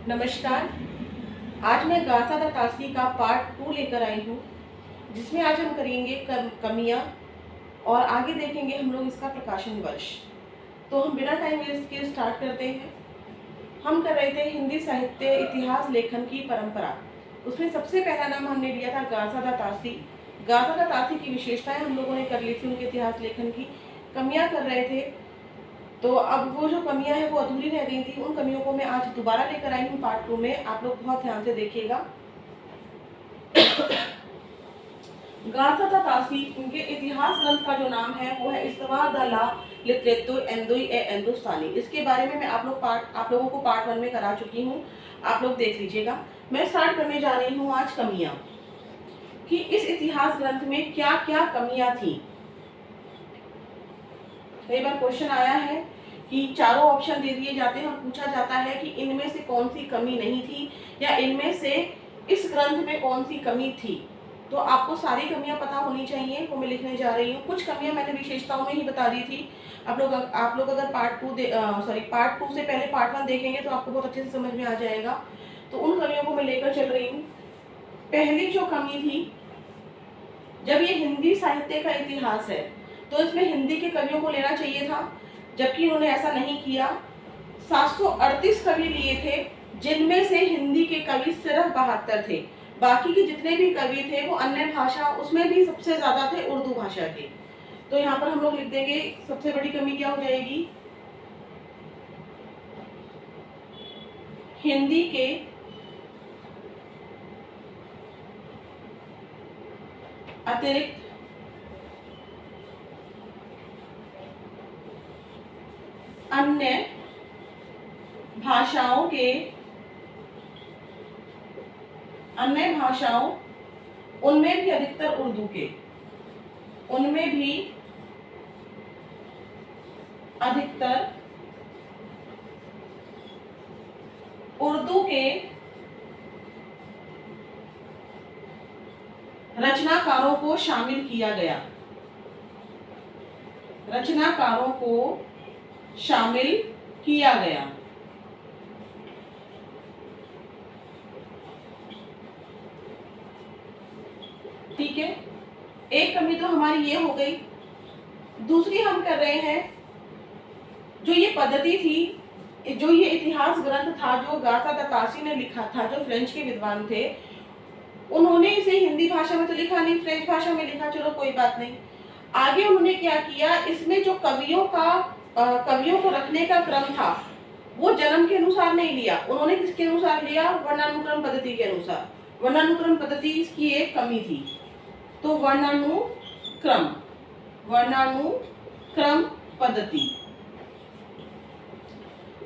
नमस्कार। आज मैं गाथा द तासी का पार्ट 2 लेकर आई हूँ, जिसमें आज हम करेंगे कमियाँ और आगे देखेंगे हम लोग इसका प्रकाशन वर्ष। तो हम बिना टाइम वेस्ट किए स्टार्ट करते हैं। हम कर रहे थे हिंदी साहित्य इतिहास लेखन की परंपरा। उसमें सबसे पहला नाम हमने लिया था गाथा द तासी। गाथा द तासी की विशेषताएं हम लोगों ने कर ली थी, उनके इतिहास लेखन की कमियाँ कर रहे थे। तो अब वो जो कमियां हैं वो अधूरी रह गई थी, उन कमियों को मैं आज दोबारा लेकर आई हूँ पार्ट 2 में। आप लोग बहुत ध्यान से देखिएगा। गाथा द तासी, उनके इतिहास ग्रंथ का जो नाम है वो है इस्तवा द ला लिटरेतो एंदोई ए एंदोस्तानी। इसके बारे में मैं आप लोगों को पार्ट 1 में करा चुकी हूँ, आप लोग देख लीजिएगा। मैं स्टार्ट करने जा रही हूँ आज कमियां, कि इस इतिहास ग्रंथ में क्या क्या कमियां थी। कई बार क्वेश्चन आया है कि चारों ऑप्शन दे दिए जाते हैं और पूछा जाता है कि इनमें से कौन सी कमी नहीं थी, या इनमें से इस ग्रंथ में कौन सी कमी थी। तो आपको सारी कमियां पता होनी चाहिए, वो मैं लिखने जा रही हूँ। कुछ कमियां मैंने विशेषताओं में ही बता दी थी। आप लोग अगर पार्ट 2 से पहले पार्ट 1 देखेंगे तो आपको बहुत अच्छे से समझ में आ जाएगा। तो उन कमियों को मैं लेकर चल रही हूँ। पहली जो कमी थी, जब ये हिंदी साहित्य का इतिहास है तो इसमें हिंदी के कवियों को लेना चाहिए था, जबकि उन्होंने ऐसा नहीं किया। 738 कवि लिए थे, जिनमें से हिंदी के कवि सिर्फ 72 थे। बाकी के जितने भी कवि थे वो अन्य भाषा, उसमें भी सबसे ज्यादा थे उर्दू भाषा के। तो यहाँ पर हम लोग लिख देंगे सबसे बड़ी कमी क्या हो जाएगी, हिंदी के अतिरिक्त अन्य भाषाओं उनमें भी अधिकतर उर्दू के, उनमें भी अधिकतर उर्दू के रचनाकारों को शामिल किया गया। रचनाकारों को शामिल किया गया। ठीक है, एक कमी तो हमारी ये हो गई। दूसरी हम कर रहे हैं, जो ये पद्धति थी, जो ये इतिहास ग्रंथ था जो गाथा द तासी ने लिखा था, जो फ्रेंच के विद्वान थे, उन्होंने इसे हिंदी भाषा में तो लिखा नहीं, फ्रेंच भाषा में लिखा। चलो कोई बात नहीं। आगे उन्होंने क्या किया, इसमें जो कवियों को रखने का क्रम था वो जन्म के अनुसार नहीं लिया। उन्होंने किसके अनुसार लिया, वर्णानुक्रम पद्धति के अनुसार। वर्णानुक्रम पद्धति इसकी एक कमी थी। तो वर्णानुक्रम पद्धति,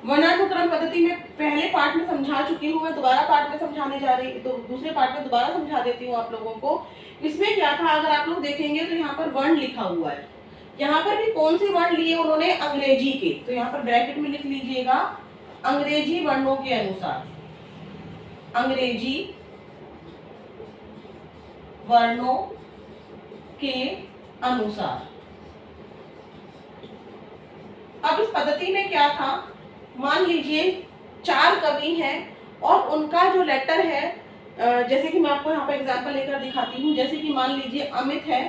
वर्णानुक्रम पद्धति में पहले पार्ट में समझा चुकी हूँ, मैं दोबारा पार्ट में समझाने जा रही, तो दूसरे पार्ट में दोबारा समझा देती हूँ आप लोगों को। इसमें क्या था, अगर आप लोग देखेंगे तो यहाँ पर वर्ण लिखा हुआ है। यहाँ पर भी कौन से वर्ण लिए उन्होंने, अंग्रेजी के। तो यहाँ पर ब्रैकेट में लिख लीजिएगा, अंग्रेजी वर्णों के अनुसार। अंग्रेजी वर्णों के अनुसार। अब इस पद्धति में क्या था, मान लीजिए 4 कवि हैं और उनका जो लेटर है, जैसे कि मैं आपको यहाँ पर एग्जांपल लेकर दिखाती हूँ। जैसे कि मान लीजिए अमित है,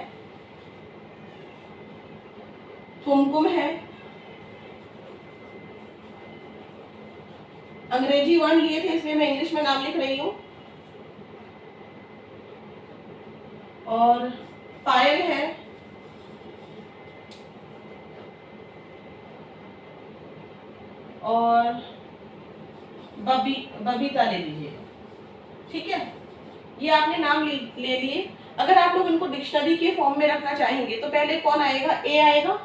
कुमकुम है, अंग्रेजी वर्ण लिए थे इसलिए मैं इंग्लिश में नाम लिख रही हूँ, और पायल है, और बबीता ले लीजिए। ठीक है, ये आपने नाम ले लिए। अगर आप लोग इनको डिक्शनरी के फॉर्म में रखना चाहेंगे तो पहले कौन आएगा, ए आएगा,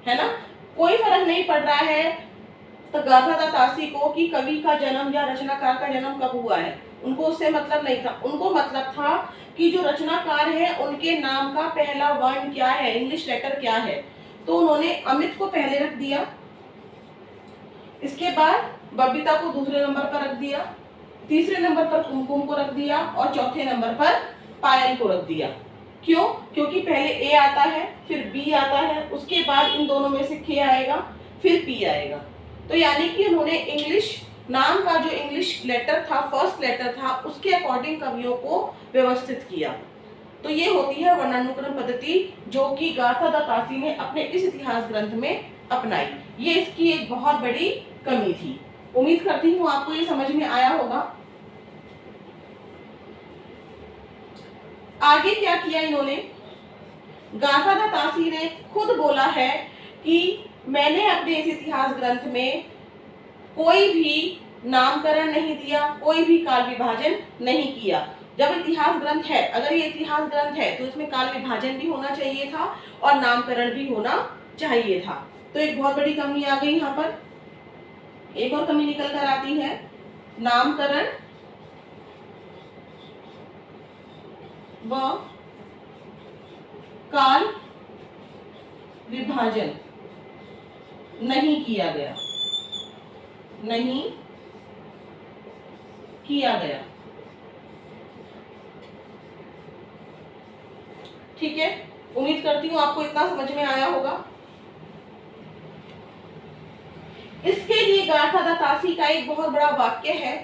है ना। कोई फर्क नहीं पड़ रहा है तो गाथा द तासी को कि कवि का जन्म या रचनाकार का जन्म कब हुआ है, उनको उससे मतलब नहीं था। उनको मतलब था कि जो रचनाकार है उनके नाम का पहला वर्ण क्या है, इंग्लिश लेटर क्या है। तो उन्होंने अमित को पहले रख दिया, इसके बाद बबीता को दूसरे नंबर पर रख दिया, तीसरे नंबर पर कुमकुम को रख दिया, और चौथे नंबर पर पायल को रख दिया। क्यों? क्योंकि पहले ए आता है, फिर बी आता है, उसके बाद इन दोनों में से के आएगा, फिर पी आएगा। तो यानी कि उन्होंने इंग्लिश नाम का जो इंग्लिश लेटर था, फर्स्ट लेटर था, उसके अकॉर्डिंग कवियों को व्यवस्थित किया। तो ये होती है वर्णानुक्रम पद्धति जो कि गाथादातासी ने अपने इस इतिहास ग्रंथ में अपनाई। ये इसकी एक बहुत बड़ी कमी थी। उम्मीद करती हूँ आपको ये समझ में आया होगा। आगे क्या किया इन्होंने, गाथादातासी ने खुद बोला है कि मैंने अपने इस इतिहास ग्रंथ में कोई भी नामकरण नहीं दिया, कोई भी काल विभाजन नहीं किया। जब इतिहास ग्रंथ है, अगर ये इतिहास ग्रंथ है तो इसमें काल विभाजन भी होना चाहिए था और नामकरण भी होना चाहिए था। तो एक बहुत बड़ी कमी आ गई यहाँ पर। एक और कमी निकल कर आती है, नामकरण व काल विभाजन नहीं किया गया, नहीं किया गया। ठीक है, उम्मीद करती हूँ आपको इतना समझ में आया होगा। इसके लिए गाथादातासी का एक बहुत बड़ा वाक्य है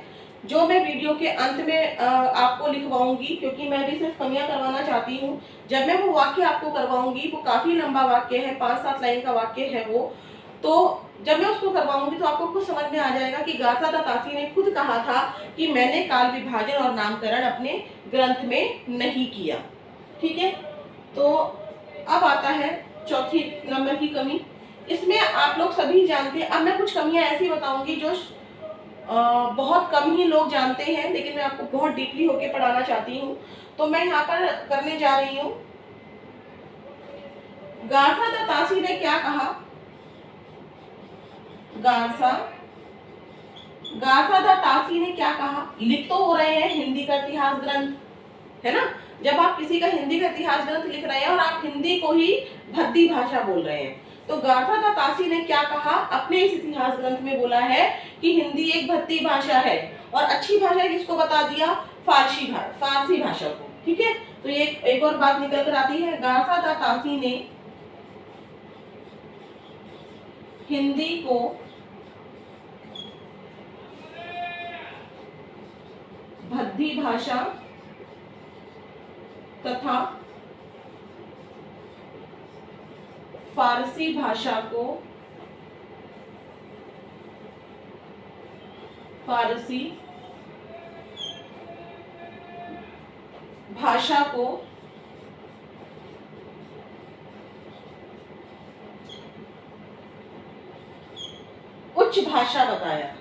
जो मैं वीडियो के अंत में आपको लिखवाऊंगी, क्योंकि मैं भी सिर्फ कमियां करवाना चाहती हूँ। जब मैं वो वाक्य आपको करवाऊंगी, वो काफी लंबा वाक्य है, 5-7 लाइन का वाक्य है वो, तो जब मैं उसको करवाऊंगी तो आपको खुद समझ में आ जाएगा कि गाथादातासी ने खुद कहा था कि मैंने काल विभाजन और नामकरण अपने ग्रंथ में नहीं किया। ठीक है, तो अब आता है चौथी नंबर की कमी। इसमें आप लोग सभी जानते हैं, अब मैं कुछ कमियां ऐसी बताऊंगी जो बहुत कम ही लोग जानते हैं, लेकिन मैं आपको बहुत डीपली होके पढ़ाना चाहती हूँ। तो मैं यहाँ पर करने जा रही हूँ। गाथादातासी ने क्या कहा, गाथादातासी ने क्या कहा, लिख तो हो रहे हैं हिंदी का इतिहास ग्रंथ, है ना। जब आप किसी का हिंदी का इतिहास ग्रंथ लिख रहे हैं और आप हिंदी को ही भद्दी भाषा बोल रहे हैं, तो गाथादातासी ने क्या कहा, अपने इस इतिहास ग्रंथ में बोला है कि हिंदी एक भद्दी भाषा है। और अच्छी भाषा किसको बता दिया, फारसी भाषा को। ठीक है, तो ये एक और बात निकल कर आती है, गाथादातासी ने हिंदी को भद्दी भाषा तथा फारसी भाषा को उच्च भाषा बताया,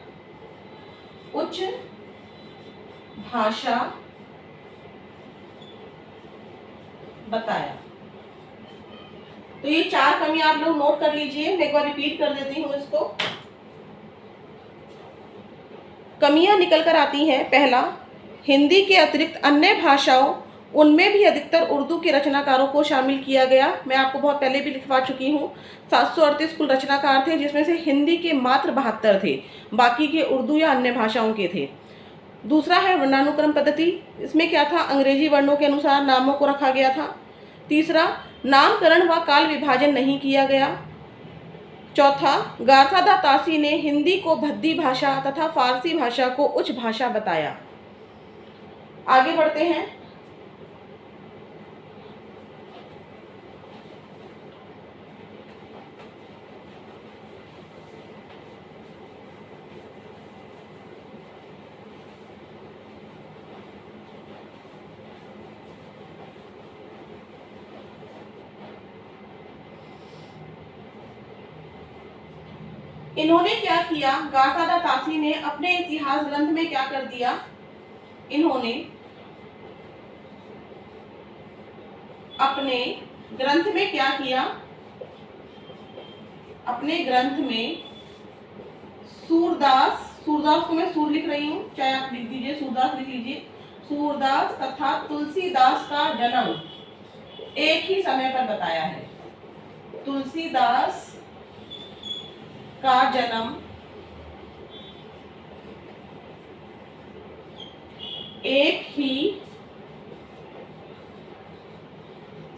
उच्च भाषा बताया। तो ये 4 कमी आप लोग नोट कर लीजिए, मैं एक बार रिपीट कर देती हूँ इसको। कमियां निकल कर आती हैं, पहला, हिंदी के अतिरिक्त अन्य भाषाओं, उनमें भी अधिकतर उर्दू के रचनाकारों को शामिल किया गया। मैं आपको बहुत पहले भी लिखवा चुकी हूँ, 738 कुल रचनाकार थे, जिसमें से हिंदी के मात्र 72 थे, बाकी के उर्दू या अन्य भाषाओं के थे। दूसरा है वर्णानुक्रम पद्धति, इसमें क्या था, अंग्रेजी वर्णों के अनुसार नामों को रखा गया था। तीसरा, नामकरण व काल विभाजन नहीं किया गया। चौथा, गाथादातासी ने हिंदी को भद्दी भाषा तथा फारसी भाषा को उच्च भाषा बताया। आगे बढ़ते हैं। इन्होंने क्या किया, गाथादातासी ने अपने इतिहास ग्रंथ में क्या कर दिया, इन्होंने अपने ग्रंथ में क्या किया, अपने ग्रंथ में सूरदास को मैं सूर लिख रही हूँ, चाहे आप लिख दीजिए, सूरदास लिख लीजिए, सूरदास तथा तुलसीदास का जन्म एक ही समय पर बताया है। तुलसीदास का जन्म एक ही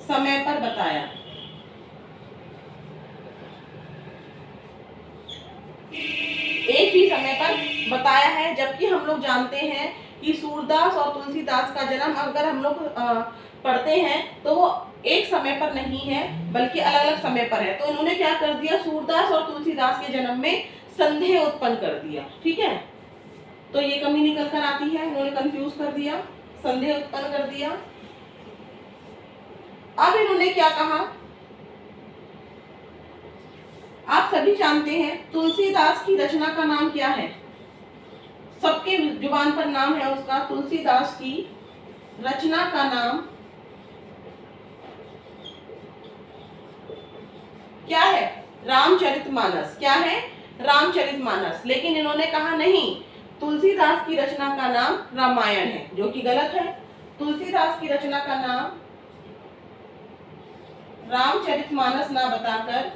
समय पर बताया। एक ही समय पर बताया है, जबकि हम लोग जानते हैं कि सूरदास और तुलसीदास का जन्म अगर हम लोग पढ़ते हैं तो वो एक समय पर नहीं है बल्कि अलग अलग समय पर है। तो इन्होंने क्या कर दिया, सूरदास और तुलसीदास के जन्म में संदेह उत्पन्न कर दिया। ठीक है, तो ये कमी निकल कर आती है, इन्होंने कंफ्यूज कर दिया, संदेह उत्पन्न कर दिया। अब इन्होंने क्या कहा, आप सभी जानते हैं तुलसीदास की रचना का नाम क्या है, सबके जुबान पर नाम है उसका। तुलसीदास की रचना का नाम क्या है, रामचरितमानस। क्या है, रामचरितमानस। लेकिन इन्होंने कहा नहीं, तुलसीदास की रचना का नाम रामायण है, जो कि गलत है। तुलसीदास की रचना का नाम रामचरितमानस ना बताकर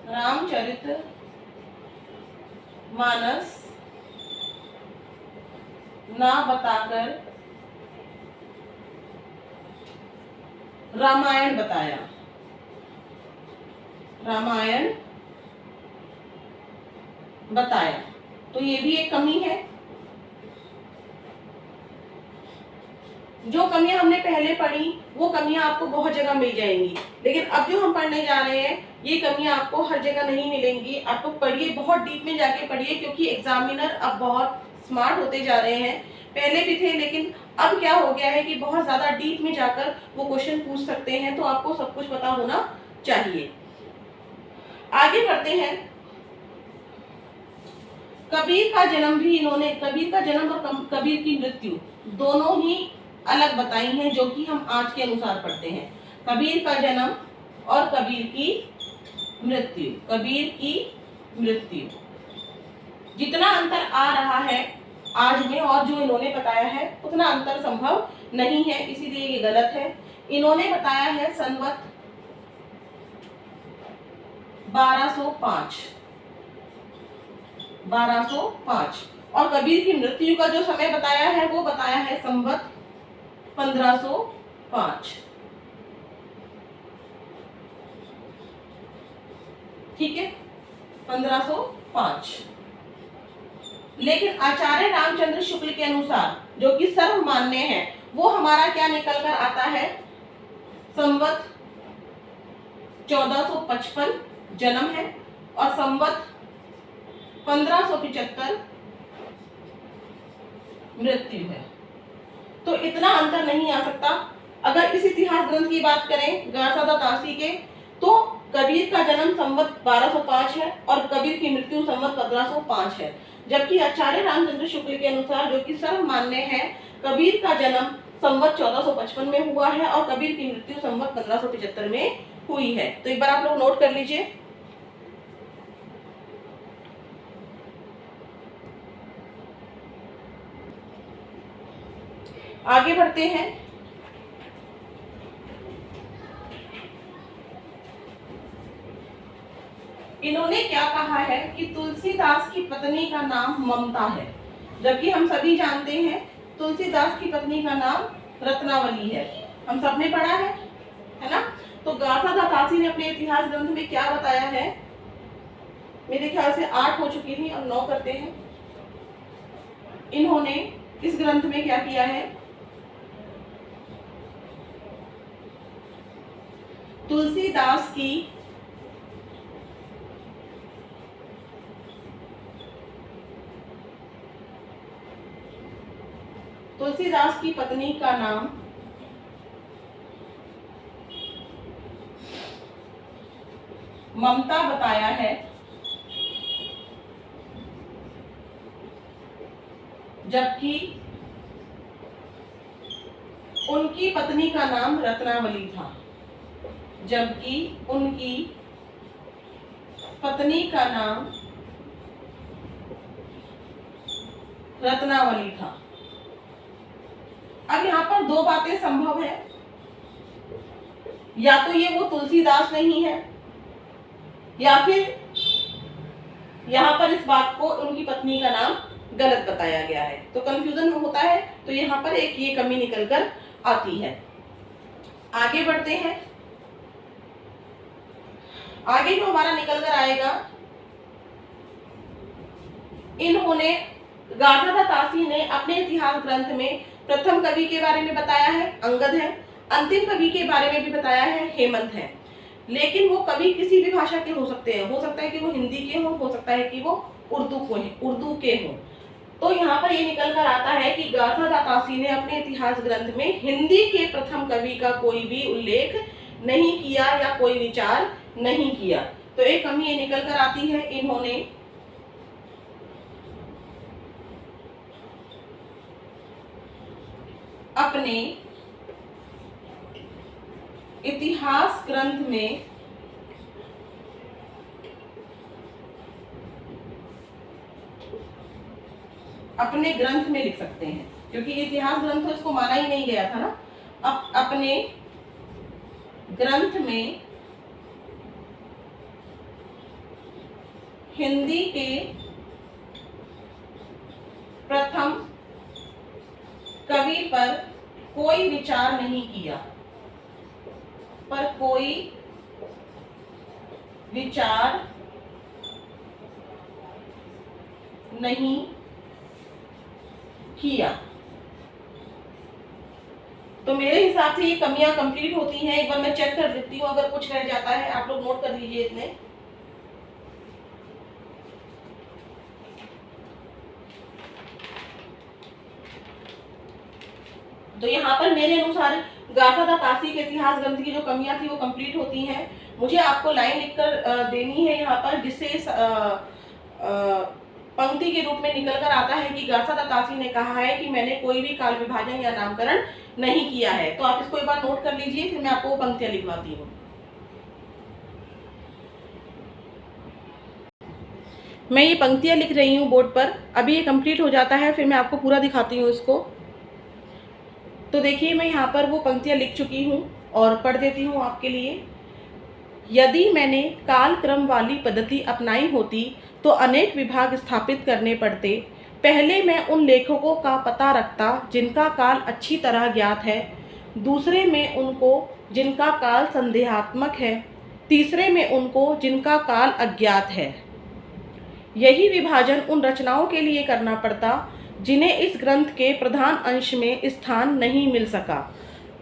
रामचरितमानस ना बताकर रामायण बताया, रामायण बताया। तो ये भी एक कमी है। जो कमियां हमने पहले पढ़ी वो कमियां आपको बहुत जगह मिल जाएंगी, लेकिन अब जो हम पढ़ने जा रहे हैं ये कमियां आपको हर जगह नहीं मिलेंगी। आपको पढ़िए, बहुत डीप में जाके पढ़िए, क्योंकि एग्जामिनर अब बहुत स्मार्ट होते जा रहे हैं। पहले भी थे, लेकिन अब क्या हो गया है कि बहुत ज्यादा डीप में जाकर वो क्वेश्चन पूछ सकते हैं, तो आपको सब कुछ पता होना चाहिए। आगे बढ़ते हैं। कबीर का जन्म भी इन्होंने, कबीर का जन्म और कबीर की मृत्यु दोनों ही अलग बताई हैं, जो कि हम आज के अनुसार पढ़ते हैं। कबीर का जन्म और कबीर की मृत्यु, कबीर की मृत्यु, जितना अंतर आ रहा है आज में और जो इन्होंने बताया है उतना अंतर संभव नहीं है, इसीलिए ये गलत है। इन्होंने बताया है संवत 1205 और कबीर की मृत्यु का जो समय बताया है वो बताया है संवत 1505। ठीक है, 1505। लेकिन आचार्य रामचंद्र शुक्ल के अनुसार, जो कि सर्वमान्य है, वो हमारा क्या निकल कर आता है, संवत 1455 जन्म है और संवत 1575 मृत्यु है। तो इतना अंतर नहीं आ सकता। अगर इस इतिहास ग्रंथ की बात करें गारसादा तासी के, तो कबीर का जन्म संवत 1205 है और कबीर की मृत्यु संवत 1505 है, जबकि आचार्य रामचंद्र शुक्ल के अनुसार, जो कि सर्वमान्य है, कबीर का जन्म संवत 1455 में हुआ है और कबीर की मृत्यु संवत 1575 में हुई है। तो एक बार आप लोग नोट कर लीजिए। आगे बढ़ते हैं। इन्होंने क्या कहा है कि तुलसीदास की पत्नी का नाम ममता है, जबकि हम सभी जानते हैं तुलसीदास की पत्नी का नाम रत्नावली है। हम सबने पढ़ा है ना। तो गारसादा तासी ने अपने इतिहास ग्रंथ में क्या बताया है, मेरे ख्याल से 8 हो चुकी थी, अब 9 करते हैं। इन्होंने इस ग्रंथ में क्या किया है, तुलसीदास की पत्नी का नाम ममता बताया है, जबकि उनकी पत्नी का नाम रत्नावली था, जबकि उनकी पत्नी का नाम रत्नावली था। अब यहाँ पर 2 बातें संभव है, या तो ये वो तुलसीदास नहीं है, या फिर यहाँ पर इस बात को उनकी पत्नी का नाम गलत बताया गया है। तो कंफ्यूजन होता है, तो यहाँ पर एक ये कमी निकल कर आती है। आगे बढ़ते हैं। आगे जो हमारा निकल कर आएगा इन्होंने गाथा तासी ने अपने इतिहास ग्रंथ में प्रथम कवि के बारे में बताया है, अंगद है। अंतिम कवि के बारे में भी बताया है, हेमंत है। लेकिन वो कवि किसी भी भाषा के हो सकते हैं, हो सकता है कि वो हिंदी के हो सकता है कि वो उर्दू के हो। तो यहाँ पर ये निकल कर आता है कि गाथा तासी ने अपने इतिहास ग्रंथ में हिंदी के प्रथम कवि का कोई भी उल्लेख नहीं किया या कोई विचार नहीं किया। तो एक कमी ये निकल कर आती है, इन्होंने अपने इतिहास ग्रंथ में अपने ग्रंथ में लिख सकते हैं, क्योंकि इतिहास ग्रंथ तो इसको माना ही नहीं गया था ना। अपने ग्रंथ में हिंदी के प्रथम कवि पर कोई विचार नहीं किया, पर कोई विचार नहीं किया। तो मेरे हिसाब से ये कमियां कंप्लीट होती हैं। एक बार मैं चेक कर देती हूँ, अगर कुछ रह जाता है आप लोग नोट कर लीजिए इतने। तो यहाँ पर मेरे अनुसार गाथा तासी के इतिहास ग्रंथ की जो कमियां थी वो कंप्लीट होती हैं। मुझे आपको लाइन लिखकर देनी है यहाँ पर, जिससे पंक्ति के रूप में निकल कर आता है कि गाथा तासी ने कहा है कि मैंने कोई भी काल विभाजन या नामकरण नहीं किया है। तो आप इसको एक बार नोट कर लीजिए, फिर मैं आपको वो पंक्तियां लिखवाती हूँ। मैं ये पंक्तियां लिख रही हूँ बोर्ड पर, अभी ये कंप्लीट हो जाता है फिर मैं आपको पूरा दिखाती हूँ इसको। तो देखिए मैं यहाँ पर वो पंक्तियां लिख चुकी हूँ और पढ़ देती हूँ आपके लिए। यदि मैंने कालक्रम वाली पद्धति अपनाई होती तो अनेक विभाग स्थापित करने पड़ते। पहले मैं उन लेखकों का पता रखता जिनका काल अच्छी तरह ज्ञात है, दूसरे में उनको जिनका काल संदेहात्मक है, तीसरे में उनको जिनका काल अज्ञात है। यही विभाजन उन रचनाओं के लिए करना पड़ता जिन्हें इस ग्रंथ के प्रधान अंश में स्थान नहीं मिल सका।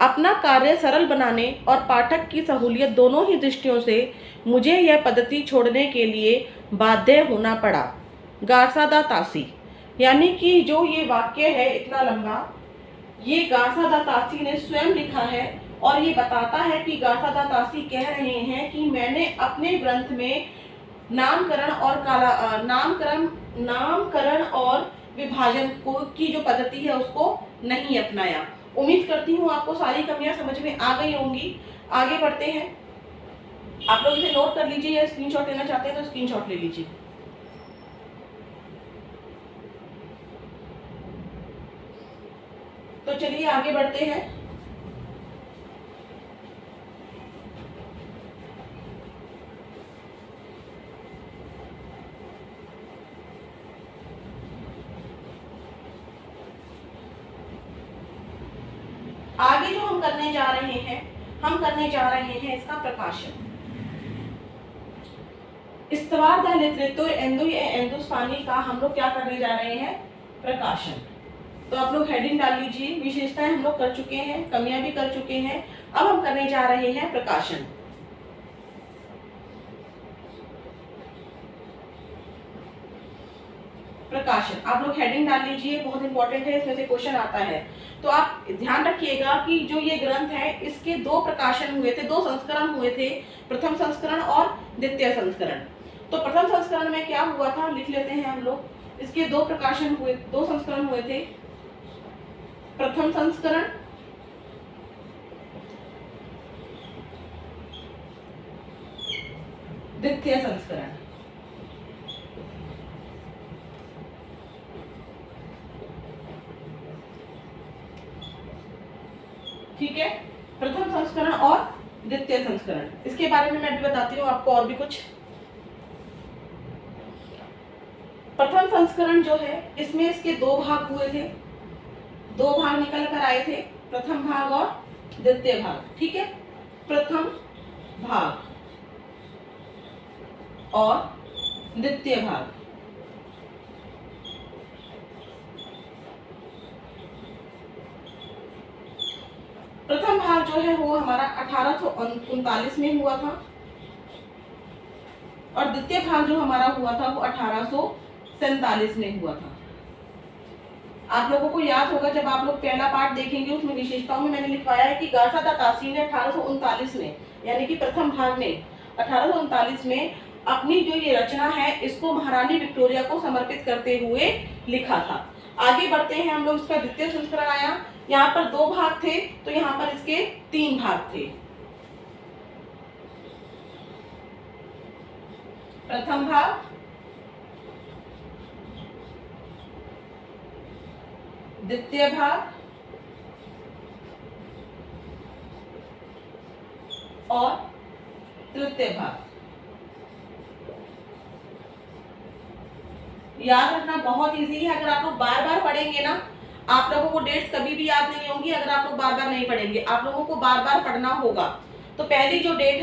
अपना कार्य सरल बनाने और पाठक की सहूलियत दोनों ही दृष्टियों से मुझे यह पद्धति छोड़ने के लिए बाध्य होना पड़ा। गाथा तासी, यानी कि जो ये वाक्य है इतना लंबा, ये गाथा तासी ने स्वयं लिखा है और ये बताता है कि गाथा तासी कह रहे हैं कि मैंने अपने ग्रंथ में नामकरण और विभाजन को की जो पद्धति है उसको नहीं अपनाया। उम्मीद करती हूँ आपको सारी कमियां समझ में आ गई होंगी। आगे बढ़ते हैं, आप लोग इसे नोट कर लीजिए या स्क्रीनशॉट लेना चाहते हैं तो स्क्रीनशॉट ले लीजिए। तो चलिए आगे बढ़ते हैं। आगे जो हम करने जा रहे हैं इसका प्रकाशन। इस्तवार द लिटरेटो हिंदुस्तानी का हम लोग क्या करने जा रहे हैं, प्रकाशन। तो आप लोग हेडिंग डाल लीजिए। विशेषताएं हम लोग कर चुके हैं, कमियां भी कर चुके हैं, अब हम करने जा रहे हैं प्रकाशन। प्रकाशन आप लोग हेडिंग डाल लीजिए, बहुत इंपॉर्टेंट है, इसमें से क्वेश्चन आता है। तो आप ध्यान रखिएगा कि जो ये ग्रंथ है इसके दो प्रकाशन हुए थे, दो संस्करण हुए थे, प्रथम संस्करण और द्वितीय संस्करण। तो प्रथम संस्करण में क्या हुआ था लिख लेते हैं हम लोग। इसके दो प्रकाशन हुए, दो संस्करण हुए थे, प्रथम संस्करण द्वितीय संस्करण। ठीक है, प्रथम संस्करण और द्वितीय संस्करण, इसके बारे में मैं भी बताती हूँ आपको और भी कुछ। प्रथम संस्करण जो है इसमें इसके दो भाग हुए थे, दो भाग निकल कर आए थे, प्रथम भाग और द्वितीय भाग। ठीक है, प्रथम भाग और द्वितीय भाग। प्रथम भाग जो है वो हमारा 1839 में हुआ था और द्वितीय भाग जो हमारा हुआ था वो 1847 में हुआ था। आप लोगों को याद होगा जब आप लोग पहला पार्ट देखेंगे उसमें विशेषताओं में मैंने लिखवाया है कि गासा दा तासी ने 1839 में यानी कि प्रथम भाग ने 1839 में अपनी जो ये रचना है इसको महारानी विक्टोरिया को समर्पित करते हुए लिखा था। आगे बढ़ते हैं हम लोग, इसका द्वितीय संस्करण आया। यहाँ पर 2 भाग थे तो यहाँ पर इसके 3 भाग थे। प्रथम भाग, द्वितीय भाग और तृतीय भाग। याद रखना बहुत इजी है, अगर आप लोग बार बार पढ़ेंगे ना, आप लोगों को डेट्स कभी भी याद नहीं होंगी अगर आप लोग बार बार नहीं पढ़ेंगे। आप लोगों को बार बार पढ़ना होगा। तो पहली जो डेट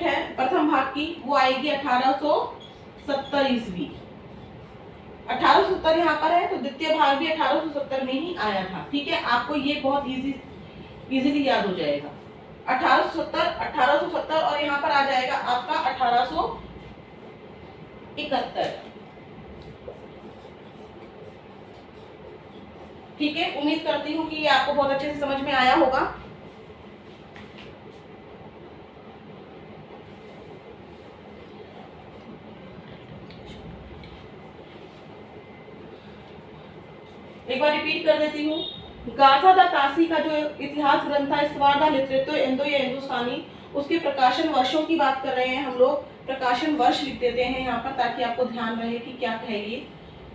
है प्रथम भाग की वो आएगी 1870 ईस्वी। 1870 यहाँ पर है तो द्वितीय भाग भी 1870 में ही आया था। ठीक है, आपको ये बहुत इजीली याद हो जाएगा। 1870 और यहाँ पर आ जाएगा आपका 1871। ठीक है, उम्मीद करती हूँ कि ये आपको बहुत अच्छे से समझ में आया होगा। एक बार रिपीट कर देती हूँ। गासा दा तासी का जो इतिहास ग्रंथ था, इस्तवार दा लिटरेतो इंडो या हिंदुस्तानी, उसके प्रकाशन वर्षों की बात कर रहे हैं हम लोग। प्रकाशन वर्ष लिख देते हैं यहाँ पर ताकि आपको ध्यान रहे कि क्या है ये।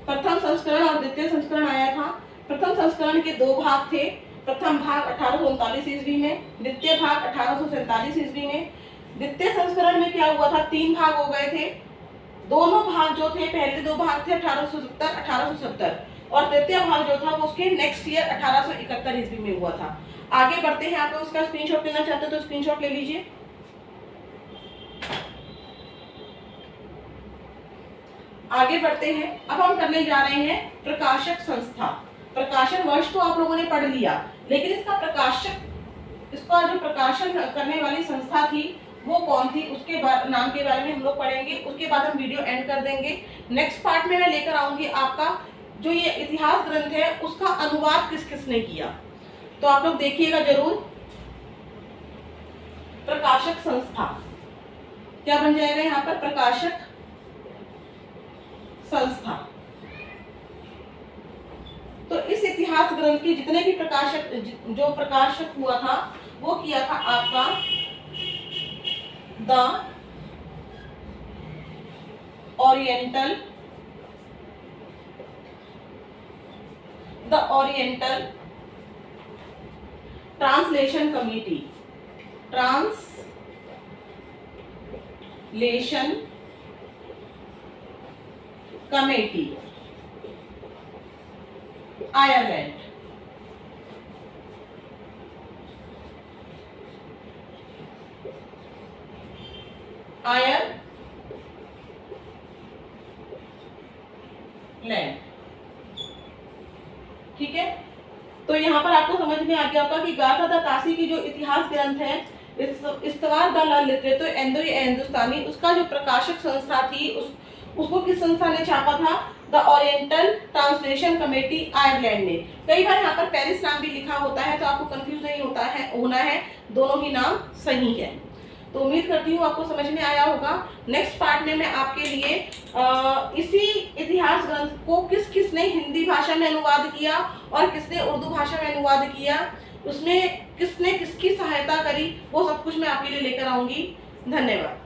प्रथम संस्करण और द्वितीय संस्करण आया था। प्रथम संस्करण के 2 भाग थे। प्रथम भाग 1839 ईस्वी में, द्वितीय भाग 1847 ईस्वी में। द्वितीय संस्करण में क्या हुआ था, 3 भाग हो गए थे। दोनों भाग जो थे, पहले 2 भाग थे 1870 और तृतीय भाग जो था वो उसके नेक्स्ट ईयर 1871 ईस्वी में हुआ था। आगे बढ़ते हैं, आप लोग उसका स्क्रीनशॉट लेना चाहते हो तो स्क्रीनशॉट ले लीजिए। आगे बढ़ते हैं, अब हम करने जा रहे हैं प्रकाशक संस्था। प्रकाशन वर्ष तो आप लोगों ने पढ़ लिया, लेकिन इसका जो प्रकाशन करने वाली संस्था थी वो कौन थी, उसके नाम के बारे में हम लोग पढ़ेंगे। उसके बाद हम वीडियो एंड कर देंगे। नेक्स्ट पार्ट में मैं लेकर आऊंगी आपका जो ये इतिहास ग्रंथ है उसका अनुवाद किस किसने किया, तो आप लोग देखिएगा जरूर। प्रकाशक संस्था क्या बन जाएगा यहाँ पर, प्रकाशक संस्था। तो इस इतिहास ग्रंथ की जितने भी प्रकाशक हुआ था वो किया था आपका the oriental translation committee. Ireland. ठीक है, तो यहाँ पर आपको समझ में आ गया होगा कि गासा दा तासी की जो इतिहास ग्रंथ है, इस्तवार दा लिटरेतो इंडो या हिंदुस्तानी, उसका जो प्रकाशक संस्था थी उसको किस संस्था ने छापा था, the oriental translation committee Ireland ने। कई बार यहाँ पर पेरिस नाम भी लिखा होता है तो आपको कंफ्यूज नहीं होना है, दोनों ही नाम सही है। तो उम्मीद करती हूँ आपको समझ में आया होगा। नेक्स्ट पार्ट में मैं आपके लिए इसी इतिहास ग्रंथ को किसने हिंदी भाषा में अनुवाद किया और किसने उर्दू भाषा में अनुवाद किया, उसमें किसने किसकी सहायता करी, वो सब कुछ मैं आपके लिए लेकर आऊंगी। धन्यवाद।